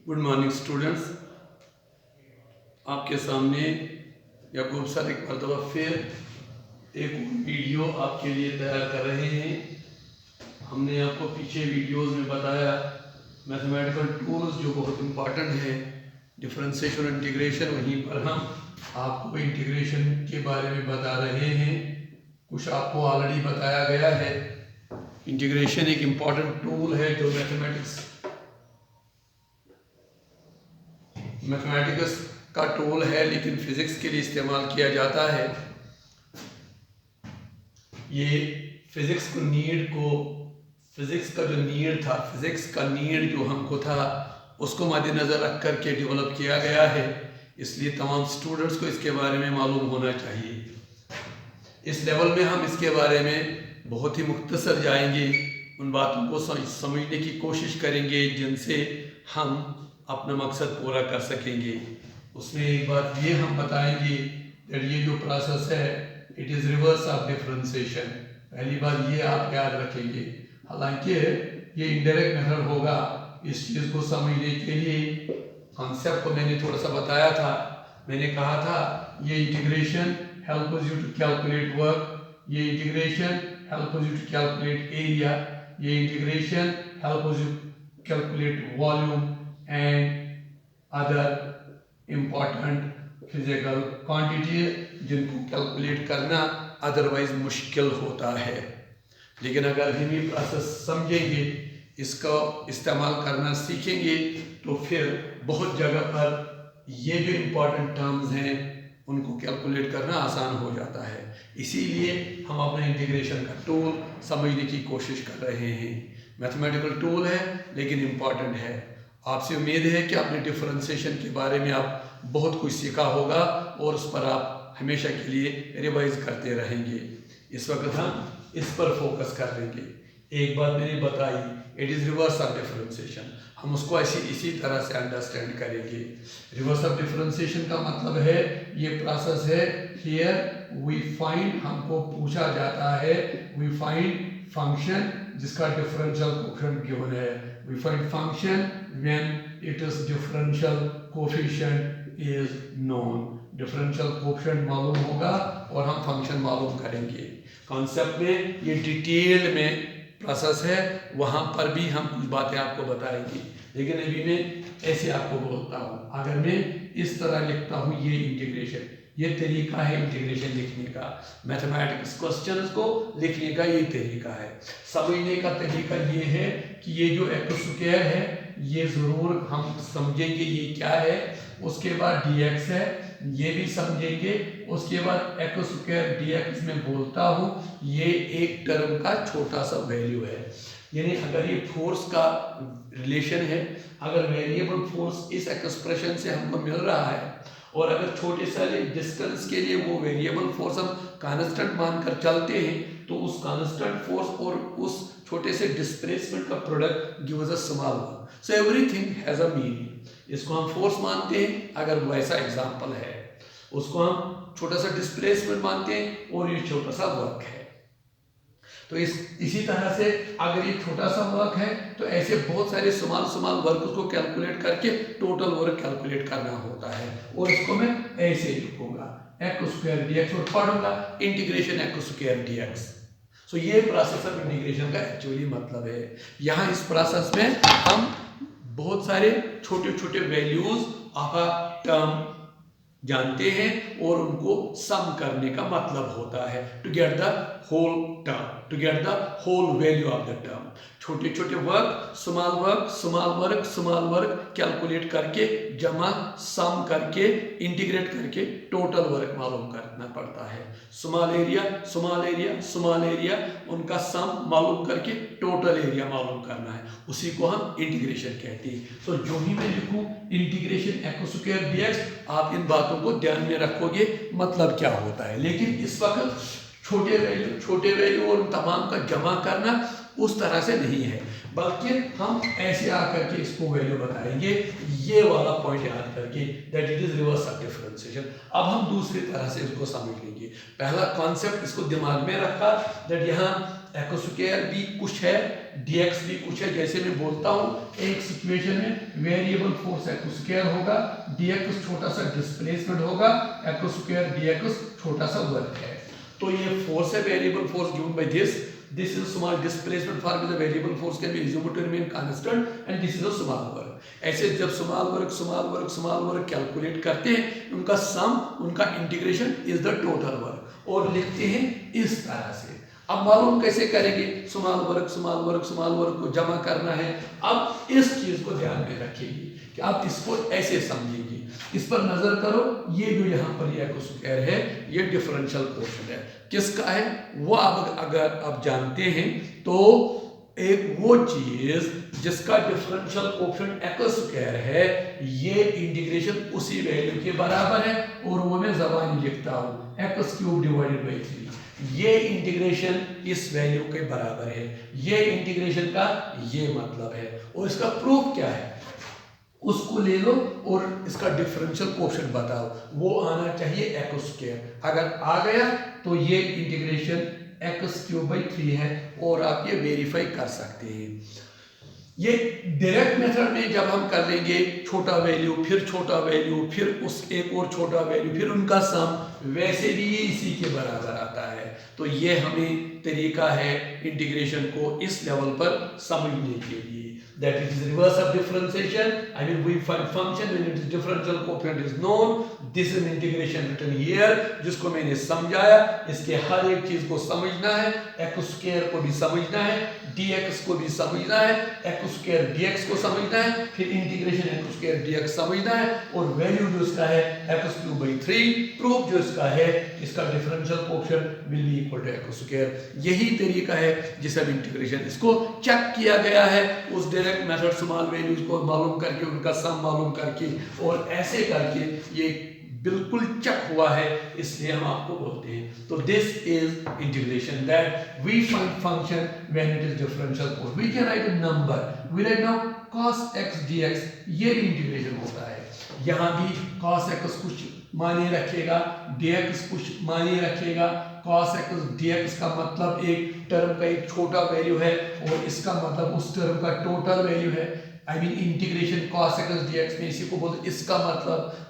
Good morning students, आपके सामने याकूब sir एक मरतबा फिर एक वीडियो आपके लिए तैयार कर रहे हैं। हमने आपको पीछे वीडियोस में बताया मैथमेटिकल टूल्स जो बहुत इम्पॉर्टेंट है, डिफरेंशिएशन और इंटीग्रेशन। वहीं पर हम आपको इंटीग्रेशन के बारे में बता रहे हैं। कुछ आपको ऑलरेडी बताया गया है। इंटीग्रेशन एक इम्पॉर्टेंट टूल है जो मैथमेटिक्स का टूल है, लेकिन फिजिक्स के लिए इस्तेमाल किया जाता है। ये फिजिक्स का जो नीड था, फिजिक्स का नीड जो हमको था, उसको मद्देनज़र रख कर के डेवलप किया गया है। इसलिए तमाम स्टूडेंट्स को इसके बारे में मालूम होना चाहिए। इस लेवल में हम इसके बारे में बहुत ही मुख्तसर जाएंगे, उन बातों को समझने की कोशिश करेंगे जिनसे हम अपना मकसद पूरा कर सकेंगे। उसमें एक बात ये हम बताएंगे कि ये जो प्रोसेस है it is reverse of differentiation. पहली बात ये आप याद रखेंगे। हालांकि ये इनडायरेक्ट मेथड होगा, इस चीज़ को समझने के लिए कॉन्सेप्ट को मैंने थोड़ा सा बताया था। मैंने कहा था ये integration helps you to calculate work, ये integration helps you to calculate area, ये integration helps you calculate volume and other important physical quantity जिनको कैलकुलेट करना अदरवाइज मुश्किल होता है। लेकिन अगर हम ये प्रोसेस समझेंगे, इसका इस्तेमाल करना सीखेंगे, तो फिर बहुत जगह पर ये जो इम्पोर्टेंट टर्म्स हैं उनको कैलकुलेट करना आसान हो जाता है। इसीलिए हम अपना इंटीग्रेशन का टूल समझने की कोशिश कर रहे हैं। मैथमेटिकल टूल है लेकिन इम्पॉर्टेंट है। आपसे उम्मीद है कि आपने डिफरेंशिएशन के बारे में आप बहुत कुछ सीखा होगा और उस पर आप हमेशा के लिए रिवाइज करते रहेंगे। इस वक्त हम इस पर फोकस कर लेंगे। एक बात मैंने बताई, it is reverse of differentiation. हम उसको इसी तरह से अंडरस्टैंड करेंगे। रिवर्स ऑफ डिफरेंशिएशन का मतलब है ये प्रोसेस है, हियर वी फाइंड, हमको पूछा जाता है, वी फाइंड फंक्शन जिसका डिफरेंशियल कोएफिशिएंट गिवन है। We find function when it is differential coefficient is known. Differential coefficient मालूम होगा और हम फंक्शन मालूम करेंगे। कॉन्सेप्ट में ये डिटेल में प्रोसेस है, वहाँ पर भी हम कुछ बातें आपको बताएंगे। लेकिन अभी मैं ऐसे आपको बोलता हूँ, अगर मैं इस तरह लिखता हूँ ये इंटीग्रेशन, ये तरीका है इंटीग्रेशन लिखने का। मैथमेटिक्स क्वेश्चंस को लिखने का ये तरीका है। समझने का तरीका ये है कि ये जो एक्स स्क्वायर है ये ज़रूर हम समझेंगे ये क्या है। उसके बाद dx है, ये भी समझेंगे। उसके बाद एक्स स्क्वायर dx में बोलता हूँ ये एक टर्म का छोटा सा वैल्यू है। यानी अगर ये फोर्स का रिलेशन है, अगर वेरिएबल फोर्स इस एक्सप्रेशन से हमको मिल रहा है और अगर छोटे से डिस्टेंस के लिए वो वेरिएबल फोर्स हम कांस्टेंट मानकर चलते हैं, तो उस कांस्टेंट फोर्स और उस छोटे से डिस्प्लेसमेंट का product gives a small one. So everything has a meaning. इसको हम फोर्स मानते हैं अगर वैसा एग्जांपल है, उसको हम छोटा सा डिस्प्लेसमेंट मानते हैं और ये छोटा सा वर्क है। तो इसी तरह से अगर ये छोटा सा वर्क है तो ऐसे बहुत सारे स्मॉल वर्क को कैलकुलेट करके टोटल वर्क कैलकुलेट करना होता है। और इसको मैं ऐसे लिखूंगा एक्स स्क्वायर dx और पढ़ूंगा इंटीग्रेशन एक्स स्क्वायर dx। सो ये प्रोसेस ऑफ इंटीग्रेशन का एक्चुअली मतलब है। यहाँ इस प्रोसेस में हम बहुत सारे छोटे छोटे वैल्यूज ऑफ अ टर्म जानते हैं और उनको सम करने का मतलब होता है to get the whole term, to get the whole value of the term. छोटे छोटे वर्क, स्मॉल वर्क कैलकुलेट करके जमा सम करके इंटीग्रेट करके टोटल वर्क मालूम करना पड़ता है। स्मॉल एरिया उनका सम मालूम करके टोटल एरिया मालूम करना है, उसी को हम इंटीग्रेशन कहते हैं। तो जो ही मैं लिखूं इंटीग्रेशन एक्स स्क्वायर dx, आप इन बातों को ध्यान में रखोगे मतलब क्या होता है। लेकिन इस वक्त छोटे वैल्यू और तमाम का जमा करना उस तरह से नहीं है, बल्कि हम ऐसे आकर के इसको वैल्यू बताएंगे, ये वाला पॉइंट याद करके, that it is reverse of differentiation. अब हम दूसरी तरह से इसको समझ लेंगे। पहला कॉन्सेप्ट इसको दिमाग में रखा, दैट यहाँ एक्स स्क्वायर भी कुछ है, dx भी कुछ है। जैसे मैं बोलता हूँ एक सिचुएशन में वेरिएबल फोर्स एक्स स्क्वायर होगा, dx छोटा सा डिस्प्लेसमेंट होगा, एक्स स्क्वायर dx छोटा सा वर्क है। तो ये फोर्स है, variable force given by this is a small displacement form is a variable force can be assumed to remain constant and this is a small work। ऐसे जब small work calculate करते हैं, उनका सम, उनका integration is the total work, और लिखते हैं इस तरह से। अब मालूम कैसे करेंगे? स्मॉल वर्क को जमा करना है। अब इस चीज को ध्यान में रखिए कि आप इसको ऐसे समझेंगे। इस पर नजर करो, ये जो यहाँ पर ये एक्स स्क्वायर है, ये डिफरेंशियल कोएफिशिएंट है। किसका है वो अब अगर आप जानते हैं तो एक वो चीज जिसका डिफरेंशियल कोएफिशिएंट एक्स स्क्वायर है, ये इंटीग्रेशन उसी वैल्यू के बराबर है, और वो मैं ज़बानी लिखता हूँ एक्स क्यूब डिवाइडेड बाई 3। ये इंटीग्रेशन इस वैल्यू के बराबर है, ये इंटीग्रेशन का ये मतलब है। और इसका प्रूफ क्या है? उसको ले लो और इसका डिफरेंशियल कोएफिशिएंट बताओ, वो आना चाहिए एक्स स्क्वायर। अगर आ गया तो ये इंटीग्रेशन एक्स क्यूब बाई 3 है, और आप ये वेरीफाई कर सकते हैं। ये डायरेक्ट मेथड में जब हम कर लेंगे, छोटा वैल्यू फिर छोटा वैल्यू फिर उस एक और छोटा वैल्यू फिर उनका सम, वैसे भी ये इसी के बराबर आता है। तो ये हमें तरीका है इंटीग्रेशन को इस लेवल पर समझने के लिए, that it is reverse of differentiation. I mean we find function when its differential coefficient is known. This is an integration written here, जिसको मैंने समझाया। इसके हर एक चीज को समझना है, एक्स स्क्वायर को भी समझना है, dx को भी समझना है, एक्स स्क्वायर dx को समझना है, फिर इंटीग्रेशन एक्स स्क्वायर dx समझना है, और वैल्यू जो इसका है एक्स क्यूब बाई 3, प्रूफ जो इसका है इसका differential coefficient will be equal to x square. यही तरीका है जिससे अब इंटीग्रेशन इसको चेक किया गया है, उस डायरेक्ट मेथड स्मॉल वैल्यूज को मालूम करके, उनका सम मालूम करके, और ऐसे करके ये बिल्कुल चेक हुआ है, इसलिए हम आपको बोलते हैं। तो this is integration, that we find function when it is differential coefficient. We can write a number, we write now cos x dx, ये भी इंटीग्रेशन होता है। यहाँ भी cos x कुछ माने रखेगा, dx कुछ माने रखेगा। cos x dx का मतलब एक टर्म का एक छोटा वैल्यू है, और इसका मतलब उस टर्म का टोटल वैल्यू है। I mean integration cos x dx में इसी को बोलते, इसका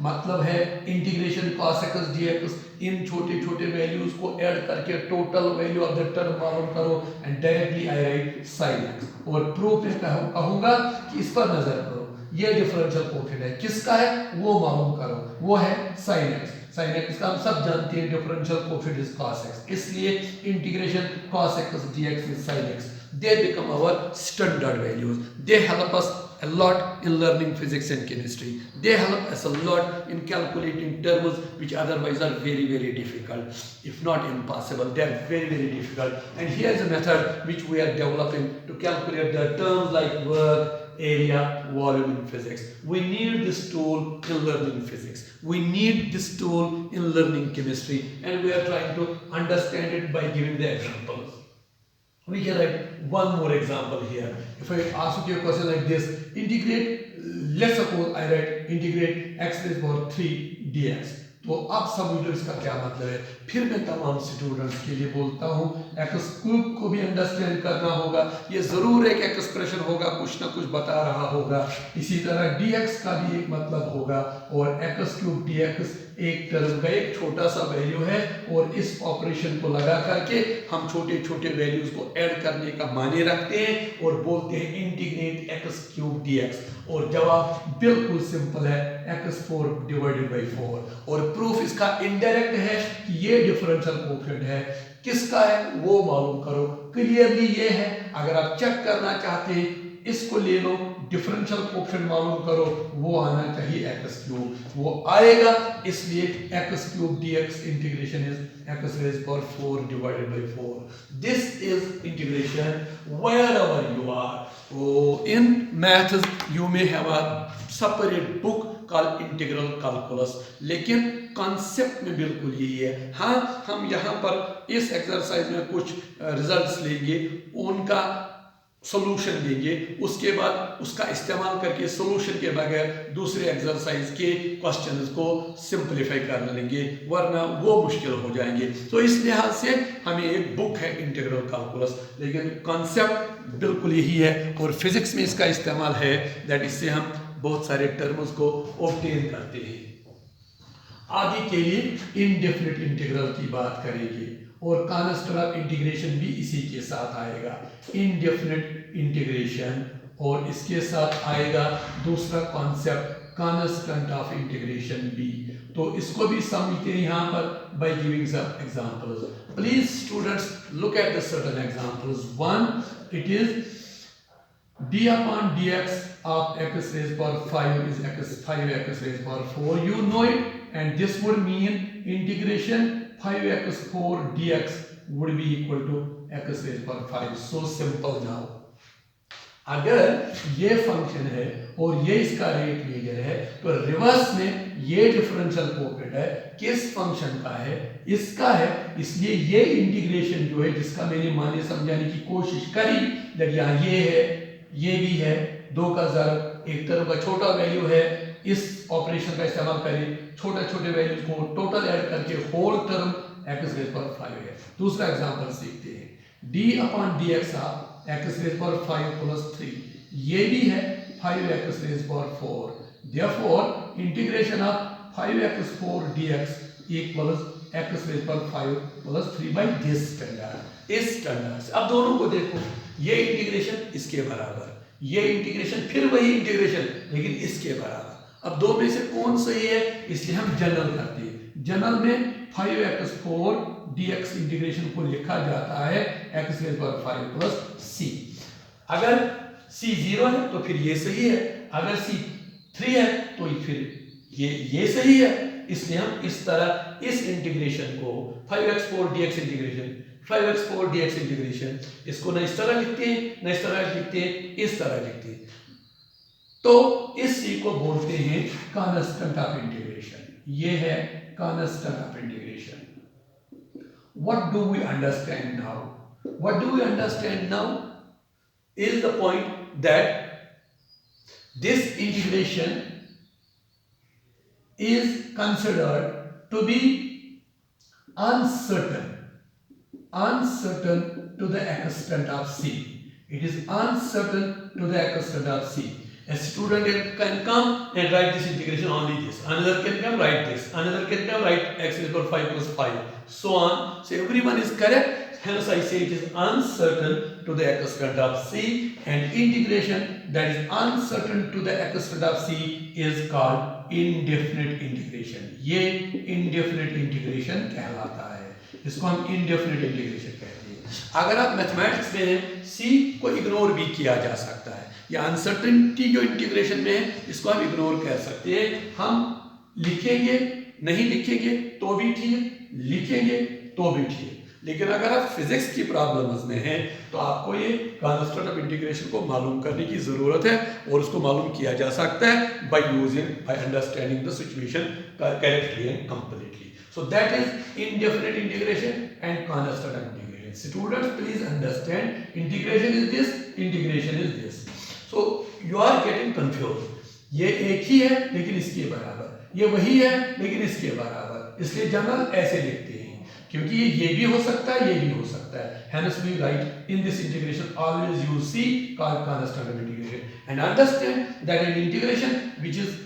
मतलब है इंटीग्रेशन cos x dx। इन छोटे छोटे वैल्यूज को ऐड करके total value of the term मालूम करो, and directly I right sin x। और प्रूफ में कहूंगा कि इस पर नजर करो, ये डिफरेंशियल कोएफिशिएंट है, किसका है वो मालूम करो, वो है sin x। sin x का हम सब जानते हैं differential coefficient is cos x, इसलिए integration cos x dx with sin x, they become our standard values. They help us a lot in learning physics and chemistry. They help us a lot in calculating terms which otherwise are very, very difficult, if not impossible. They are very, very difficult. And here is a method which we are developing to calculate the terms like work, area, volume in physics. We need this tool in learning physics. We need this tool in learning chemistry, and we are trying to understand it by giving the examples. We can write one more example here. If I ask you a question like this, integrate, let's suppose I write integrate x raised to power 3 dx. तो अब समझ लो इसका क्या मतलब है। फिर मैं तमाम स्टूडेंट्स के लिए बोलता हूँ, एक्स क्यूब को भी अंडरस्टैंड करना होगा। ये जरूर एक एक्सप्रेशन होगा, कुछ ना कुछ बता रहा होगा। इसी तरह dx का भी एक मतलब होगा, और एक्स क्यूब dx एक टर्म का एक छोटा सा वैल्यू है, और इस ऑपरेशन को लगा करके हम छोटे छोटे वैल्यूज को ऐड करने का माने रखते हैं, और बोलते हैं इंटीग्रेट एक्स क्यूब dx। और जवाब बिल्कुल सिंपल है, x4 डिवाइडेड बाई 4। और प्रूफ इसका इनडायरेक्ट है कि ये डिफरेंशियल कोएफिशिएंट है, किसका है वो मालूम करो। क्लियरली ये है। अगर आप चेक करना चाहते हैं, इसको ले लो, डिफरेंशियल कोएफिशिएंट मालूम करो, वो आना चाहिए एक्स क्यूब, वो आएगा। इसलिए x cube dx integration is x rays power 4 divided by 4। This is integration wherever you are. So in maths you may have a separate book called integral calculus, लेकिन concept में बिल्कुल यही है। हाँ, हम यहाँ पर इस एक्सरसाइज में कुछ रिजल्ट्स लेंगे, उनका सॉल्यूशन देंगे, उसके बाद उसका इस्तेमाल करके सॉल्यूशन के बगैर दूसरे एक्सरसाइज के क्वेश्चंस को सिंपलीफाई कर लेंगे, वरना वो मुश्किल हो जाएंगे। तो इस लिहाज से हमें एक बुक है इंटीग्रल कैलकुलस, लेकिन कॉन्सेप्ट बिल्कुल यही है और फिजिक्स में इसका इस्तेमाल है, दैट इससे हम बहुत सारे टर्म्स को ऑब्टेन करते हैं। आगे के लिए इनडेफिनिट इंटीग्रल की बात करेंगे और कांस्टेंट ऑफ इंटीग्रेशन भी इसी के साथ आएगा, इनडेफिनिट इंटीग्रेशन, और इसके साथ आएगा दूसरा कॉन्सेप्ट कांस्टेंट ऑफ इंटीग्रेशन भी। तो इसको भी समझते हैं यहाँ पर by giving some examples. Please students look at the certain examples. One, it is d upon dx of x raised to power 5 is 5x raised to power 4. You know it, and this would mean integration 5x4 dx would be equal to x raised to power 5. So simple now. अगर ये function है और ये इसका rate major है, तो reverse में ये डिफरेंशियल कोएफिशिएंट है किस फंक्शन का है? इसका है। इसलिए ये इंटीग्रेशन जो है, जिसका मैंने माने समझाने की कोशिश करी, लेकिन यहाँ ये है, ये भी है, दो का ज़र्ब, एक तरफ का छोटा वैल्यू है, इस ऑपरेशन का इस्तेमाल करें, छोटे छोटे वैल्यूज को टोटल ऐड करके whole term x raise power 5 है। दूसरा एग्जांपल सीखते हैं, d upon dx of x raise power 5 plus 3, ये भी है 5x raise power 4। Therefore integration of 5x4 dx equals x raise power 5 plus 3 by this standard. इस standard से अब दोनों को देखो, ये इंटीग्रेशन इसके बराबर, ये इंटीग्रेशन फिर वही इंटीग्रेशन लेकिन इसके बराबर। अब दो में से कौन सही है, इसलिए हम जनरल करते हैं। जनरल में 5x4 dx इंटीग्रेशन को लिखा जाता है x raise power 5 plus c। अगर c 0 है तो फिर ये सही है, अगर c 3 है तो फिर ये सही है। इसलिए हम इस तरह इस इंटीग्रेशन को 5x4 dx integration 5x4 dx integration, इसको न इस तरह लिखते हैं, न इस तरह लिखते हैं, इस तरह लिखते हैं। तो इस c को बोलते हैं कांस्टेंट ऑफ इंटीग्रेशन। ये है constant of integration. What do we understand now? What do we understand now is the point that this integration is considered to be uncertain to the extent of c. It is uncertain to the extent of c. A student can come and write this integration only this. Another can come write this. Another can come write x is equal to 5 plus 5. So on. So everyone is correct. Hence I say it is uncertain to the extent of c, and integration that is uncertain to the extent of c is called indefinite integration. ये indefinite integration कहलाता है, इसको हम indefinite integration कहते हैं। अगर आप mathematics में हैं, c को इग्नोर भी किया जा सकता है, या अनसर्टेनिटी जो इंटीग्रेशन में है इसको हम इग्नोर कर सकते हैं। हम लिखेंगे, नहीं लिखेंगे तो भी ठीक, लिखेंगे तो भी ठीक। लेकिन अगर आप फिजिक्स की प्रॉब्लम्स में हैं तो आपको ये कांस्टेंट ऑफ इंटीग्रेशन को मालूम करने की ज़रूरत है, और उसको मालूम किया जा सकता है by understanding the situation correctly and completely. So that is indefinite integration and constant of integration. Students please understand, integration is this, integration is this. So you are getting confuse. ये एक ही है लेकिन इसके बराबर, ये वही है लेकिन इसके बराबर, इसलिए जनरल ऐसे लिखते हैं क्योंकि ये भी हो सकता है, ये भी हो सकता है। Hence we write in this integration always use c called constant of integration, and understand that an integration which is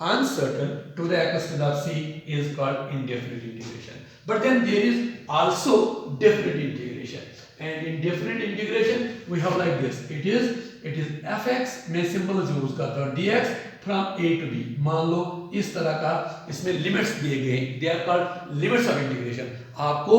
uncertain to the extent of c is called indefinite integration. But then there is also definite integration, and in definite integration we have like this. It is fx में symbol use करता हूँ dx from a to b। मान लो इस तरह का इसमें limits दिए गए, they are called limits of integration. आपको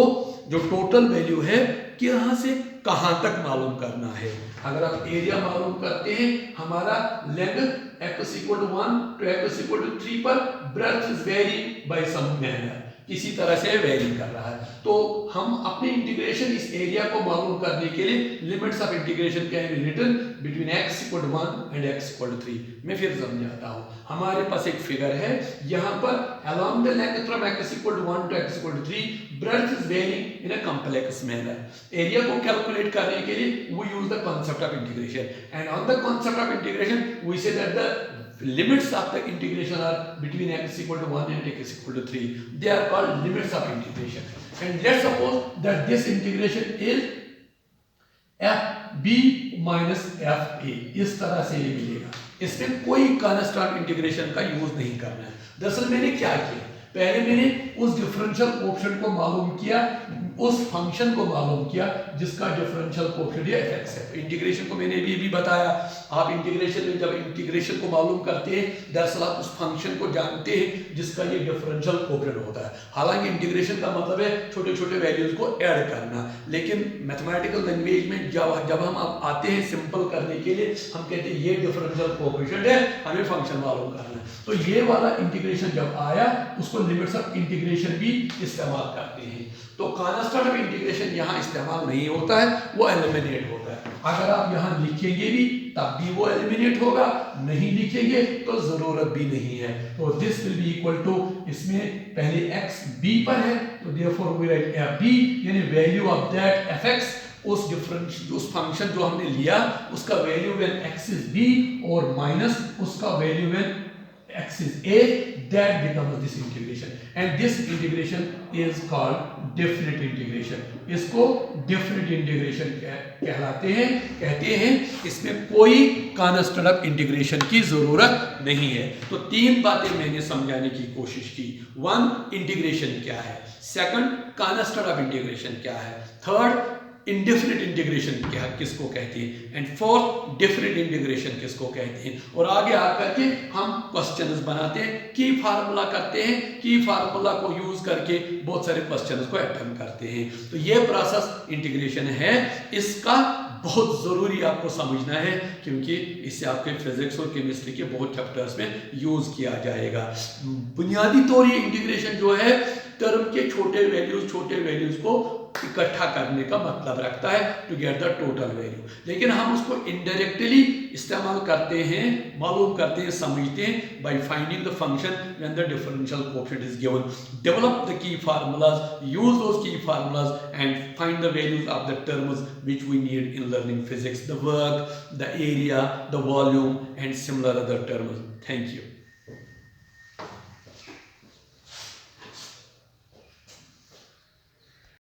जो टोटल वैल्यू है कहाँ से कहाँ तक मालूम करना है। अगर आप एरिया मालूम करते हैं, हमारा लेंथ x = 1 to x = 3 पर breadth is very by some manner. किसी तरह से वेरी कर रहा है। तो हम अपने इंटीग्रेशन इस एरिया को मालूम करने के लिए limits of integration can be written between x = 1 and x = 3। मैं फिर समझाता हूँ। हमारे पास एक फिगर है, यहाँ पर along the length from x = 1 to x = 3 breadth is varying in a complex manner। Area को कैलकुलेट करने के लिए we use the concept of integration, and on the concept of integration we say that the limits of the integration are between x = 1 and x = 3. They are called limits of integration. And let's suppose that this integration is fb minus fa। इस तरह से ये मिलेगा। इसमें कोई constant integration का use नहीं करना है। दरअसल मैंने क्या किया, पहले मैंने उस डिफरेंशियल कोएफिशिएंट को मालूम किया, उस फंक्शन को मालूम किया जिसका डिफरेंशियल कोएफिशिएंट ये fx है। इंटीग्रेशन को मैंने भी बताया, आप इंटीग्रेशन में जब इंटीग्रेशन को मालूम करते हैं दरअसल आप उस फंक्शन को जानते हैं जिसका ये डिफरेंशियल कोएफिशिएंट होता है। हालांकि इंटीग्रेशन का मतलब है छोटे छोटे वैल्यूज को ऐड करना, लेकिन मैथमेटिकल लैंग्वेज में जब हम आते हैं सिंपल करने के लिए हम कहते हैं ये डिफरेंशियल कोएफिशिएंट है, हमें फंक्शन मालूम करना है। तो ये वाला इंटीग्रेशन जब आया उसको लिमिट्स ऑफ इंटीग्रेशन भी इस्तेमाल करते हैं। तो कांस्टेंट ऑफ इंटीग्रेशन यहाँ इस्तेमाल नहीं होता है, वो एलिमिनेट होता है। अगर आप यहाँ लिखेंगे भी तब भी वो एलिमिनेट होगा, नहीं लिखेंगे तो जरूरत भी नहीं है। तो this will be equal to, इसमें पहले x b पर है तो देयरफॉर वी राइट fb यानी वैल्यू ऑफ दैट fx, उस डिफरेंस उस फंक्शन जो हमने लिया उसका value when x is b और माइनस उसका value when x is a, that becomes this integration, and this integration is called definite integration। इसको definite integration कहलाते हैं, कहते हैं। इसमें कोई कांस्टेंट ऑफ इंटीग्रेशन की जरूरत नहीं है। तो तीन बातें मैंने समझाने की कोशिश की। वन, इंटीग्रेशन क्या है, सेकंड कांस्टेंट ऑफ इंटीग्रेशन क्या है, थर्ड इंडेफिनिट इंटीग्रेशन क्या किसको कहते हैं, एंड फोर्थ डेफिनिट इंटीग्रेशन किसको कहते हैं। और आगे आकर के हम क्वेश्चंस बनाते हैं, की फार्मूला करते हैं, की फार्मूला को यूज करके बहुत सारे क्वेश्चंस को अटेम्प्ट करते हैं। तो ये प्रोसेस इंटीग्रेशन है, इसका बहुत जरूरी आपको समझना है क्योंकि इससे आपके फिजिक्स और केमिस्ट्री के बहुत चैप्टर्स में यूज किया जाएगा। बुनियादी तौर ये इंटीग्रेशन जो है टर्म के छोटे वैल्यूज को इकट्ठा करने का मतलब रखता है to get the total value, लेकिन हम उसको इनडायरेक्टली इस्तेमाल करते हैं, मालूम करते हैं, समझते हैं by finding the function when the differential coefficient is given. Develop the key formulas, use those key formulas and find the values of the terms which we need in learning physics, the work, the area, the volume and similar other terms. Thank you.